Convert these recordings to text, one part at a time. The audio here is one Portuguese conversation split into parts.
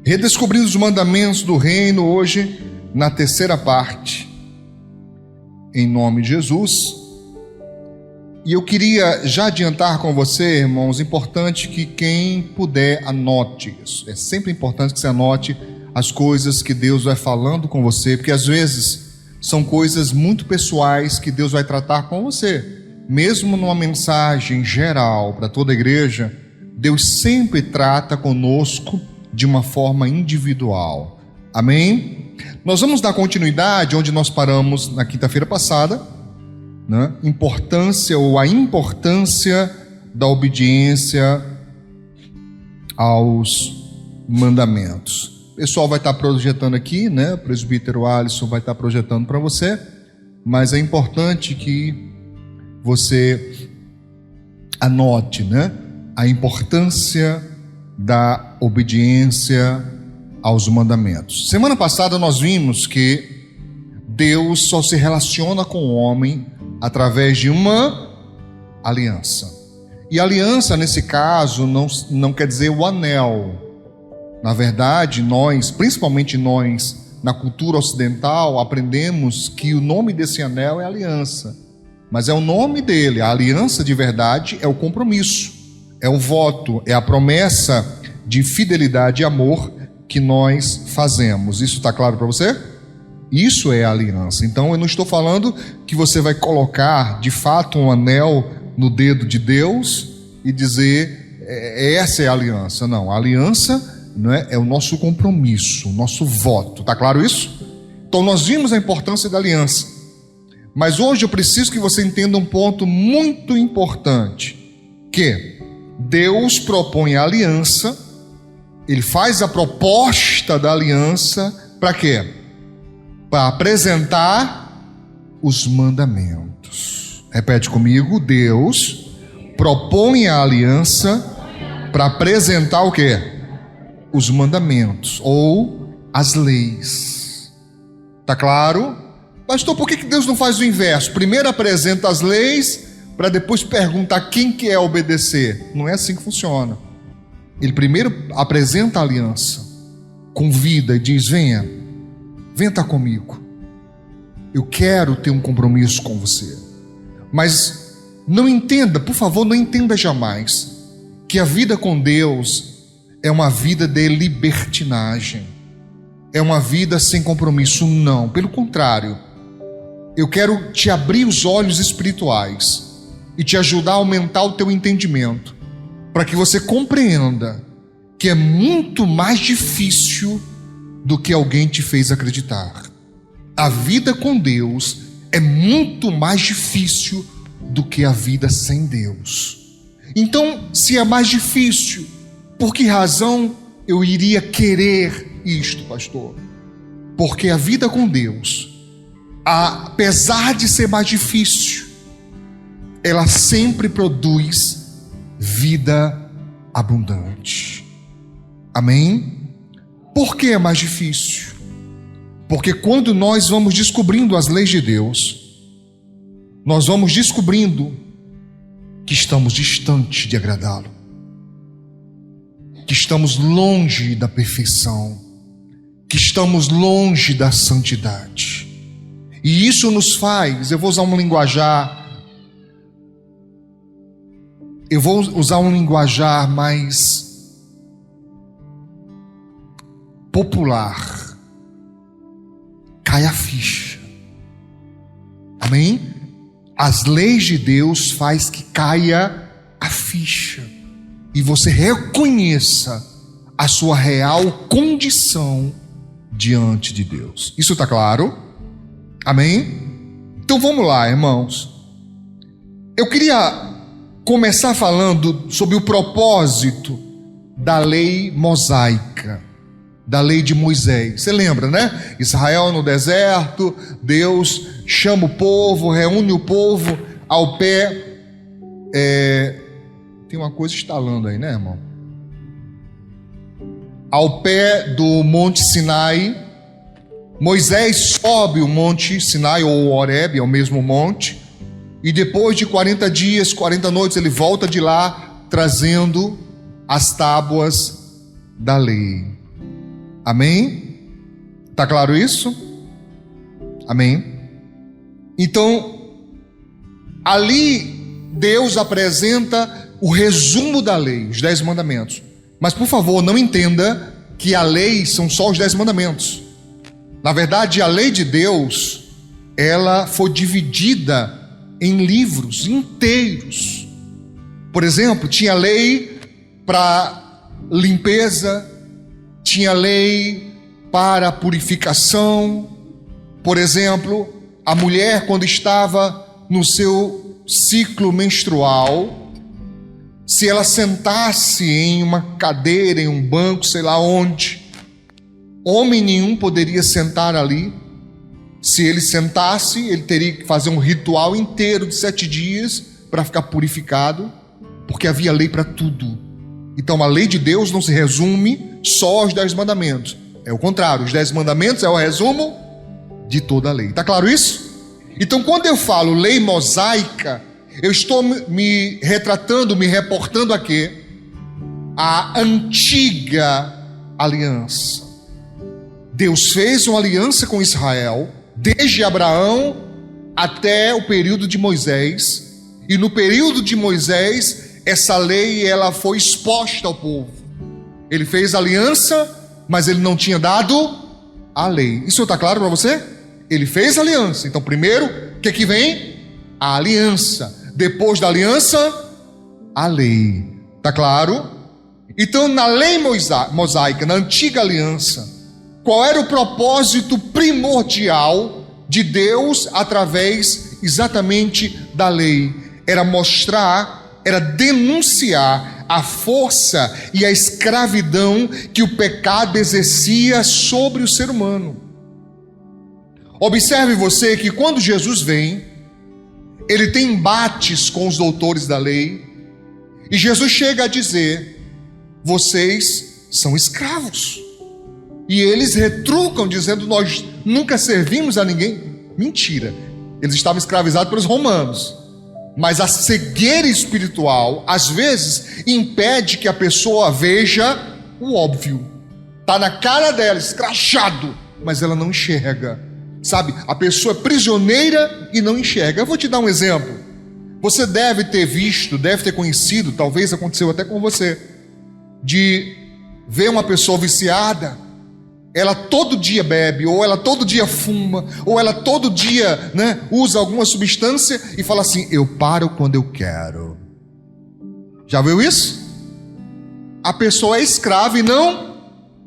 Redescobrindo os mandamentos do reino, hoje na terceira parte, em nome de Jesus. E eu queria já adiantar com você, irmãos, importante que quem puder anote isso. É sempre importante que você anote as coisas que Deus vai falando com você, porque às vezes são coisas muito pessoais que Deus vai tratar com você. Mesmo numa mensagem geral para toda a igreja, Deus sempre trata conosco de uma forma individual. Amém? Nós vamos dar continuidade onde nós paramos na quinta-feira passada, né? A importância da obediência aos mandamentos. O pessoal vai estar projetando aqui, né? O presbítero Alisson vai estar projetando para você, mas é importante que você anote, né? A importância da obediência aos mandamentos. Semana passada nós vimos que Deus só se relaciona com o homem através de uma aliança. E aliança, nesse caso, não quer dizer o anel. Na verdade, nós, principalmente nós, na cultura ocidental, aprendemos que o nome desse anel é aliança. Mas é o nome dele. A aliança de verdade é o compromisso, é o voto, é a promessa de fidelidade e amor que nós fazemos. Isso está claro para você? Isso é a aliança. Então eu não estou falando que você vai colocar de fato um anel no dedo de Deus e dizer essa é a aliança. Não, a aliança, não é o nosso compromisso, o nosso voto. Está claro isso? Então nós vimos a importância da aliança. Mas hoje eu preciso que você entenda um ponto muito importante, que Deus propõe a aliança, Ele faz a proposta da aliança, para quê? Para apresentar os mandamentos. Repete comigo: Deus propõe a aliança para apresentar o quê? Os mandamentos, ou as leis. Tá claro? Pastor, por que Deus não faz o inverso? Primeiro apresenta as leis, para depois perguntar quem quer obedecer. Não é assim que funciona. Ele primeiro apresenta a aliança, convida e diz: venha estar comigo, eu quero ter um compromisso com você. Mas não entenda, por favor, não entenda jamais que a vida com Deus é uma vida de libertinagem, é uma vida sem compromisso. Não, pelo contrário, eu quero te abrir os olhos espirituais e te ajudar a aumentar o teu entendimento, para que você compreenda que é muito mais difícil do que alguém te fez acreditar. A vida com Deus é muito mais difícil do que a vida sem Deus. Então, se é mais difícil, por que razão eu iria querer isto, pastor? Porque a vida com Deus, apesar de ser mais difícil, ela sempre produz vida abundante. Amém? Por que é mais difícil? Porque quando nós vamos descobrindo as leis de Deus, nós vamos descobrindo que estamos distantes de agradá-lo, que estamos longe da perfeição, que estamos longe da santidade. E isso nos faz, eu vou usar um linguajar mais popular. Cai a ficha. Amém? As leis de Deus faz que caia a ficha e você reconheça a sua real condição diante de Deus. Isso está claro? Amém? Então vamos lá, irmãos. Eu queria começar falando sobre o propósito da lei mosaica, da lei de Moisés. Você lembra, né? Israel no deserto, Deus chama o povo, reúne o povo ao pé. Tem uma coisa estalando aí, né, irmão? Ao pé do Monte Sinai. Moisés sobe o Monte Sinai, ou Horebe, é o mesmo monte, e depois de 40 dias, 40 noites, ele volta de lá, trazendo as tábuas da lei. Amém? Tá claro isso? Amém? Então, ali Deus apresenta o resumo da lei, os 10 mandamentos. Mas por favor, não entenda que a lei são só os 10 mandamentos. Na verdade, a lei de Deus, ela foi dividida em livros inteiros. Por exemplo, tinha lei para limpeza, tinha lei para purificação. Por exemplo, a mulher, quando estava no seu ciclo menstrual, se ela sentasse em uma cadeira, em um banco, sei lá onde, homem nenhum poderia sentar ali. Se ele sentasse, ele teria que fazer um ritual inteiro de 7 dias para ficar purificado, porque havia lei para tudo. Então a lei de Deus não se resume só aos 10 mandamentos. É o contrário, os 10 mandamentos é o resumo de toda a lei. Está claro isso? Então quando eu falo lei mosaica, eu estou me retratando, me reportando a quê? A antiga aliança. Deus fez uma aliança com Israel, desde Abraão até o período de Moisés. E no período de Moisés, essa lei ela foi exposta ao povo. Ele fez aliança, mas ele não tinha dado a lei. Isso está claro para você? Ele fez aliança. Então primeiro, o que vem? A aliança. Depois da aliança, a lei. Está claro? Então na lei mosaica, na antiga aliança, qual era o propósito primordial de Deus através exatamente da lei? Era mostrar, era denunciar a força e a escravidão que o pecado exercia sobre o ser humano. Observe você que quando Jesus vem, ele tem embates com os doutores da lei, e Jesus chega a dizer: vocês são escravos. E eles retrucam dizendo: nós nunca servimos a ninguém. Mentira, eles estavam escravizados pelos romanos. Mas a cegueira espiritual às vezes impede que a pessoa veja o óbvio. Está na cara dela, escrachado, mas ela não enxerga. Sabe, a pessoa é prisioneira e não enxerga. Eu vou te dar um exemplo. Você deve ter visto, deve ter conhecido, talvez aconteceu até com você, de ver uma pessoa viciada. Ela todo dia bebe, ou ela todo dia fuma, ou ela todo dia, usa alguma substância e fala assim: eu paro quando eu quero. Já viu isso? A pessoa é escrava e não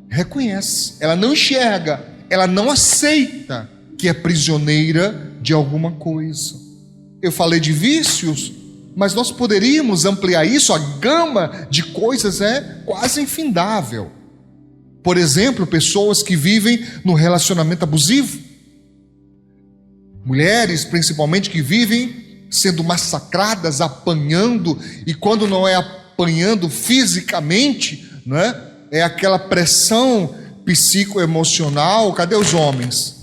reconhece, ela não enxerga, ela não aceita que é prisioneira de alguma coisa. Eu falei de vícios, mas nós poderíamos ampliar isso. A gama de coisas é quase infindável. Por exemplo, pessoas que vivem no relacionamento abusivo, mulheres principalmente que vivem sendo massacradas, apanhando, e quando não é apanhando fisicamente, é aquela pressão psicoemocional. Cadê os homens?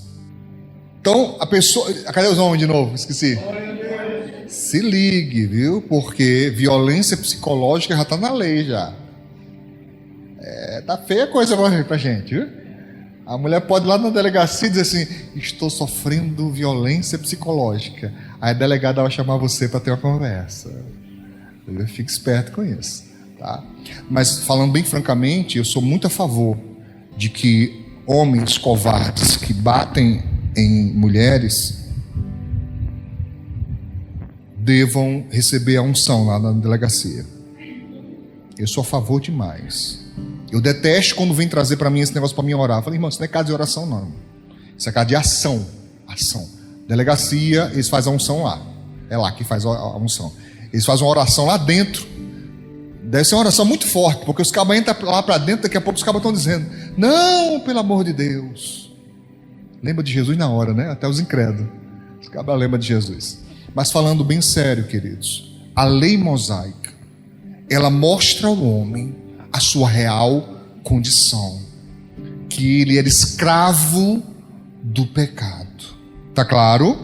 Então a pessoa, cadê os homens de novo? Esqueci. Se ligue, viu? Porque violência psicológica já está na lei já. Tá feia a coisa pra gente, viu? A mulher pode ir lá na delegacia e dizer assim: estou sofrendo violência psicológica. Aí a delegada vai chamar você para ter uma conversa. Fique esperto com isso, tá? Mas falando bem francamente, eu sou muito a favor de que homens covardes que batem em mulheres devam receber a unção lá na delegacia. Eu sou a favor demais. Eu detesto quando vem trazer para mim esse negócio para mim orar. Eu falei: irmão, isso não é caso de oração não. Isso é caso de ação. Delegacia, eles fazem a unção lá. É lá que faz a unção. Eles fazem uma oração lá dentro. Deve ser uma oração muito forte, porque os cabas entram lá para dentro, daqui a pouco os cabas estão dizendo: não, pelo amor de Deus. Lembra de Jesus na hora, Até os incrédulos. Os cabas lembram de Jesus. Mas falando bem sério, queridos, a lei mosaica, ela mostra ao homem a sua real condição, que ele era escravo do pecado. Tá claro?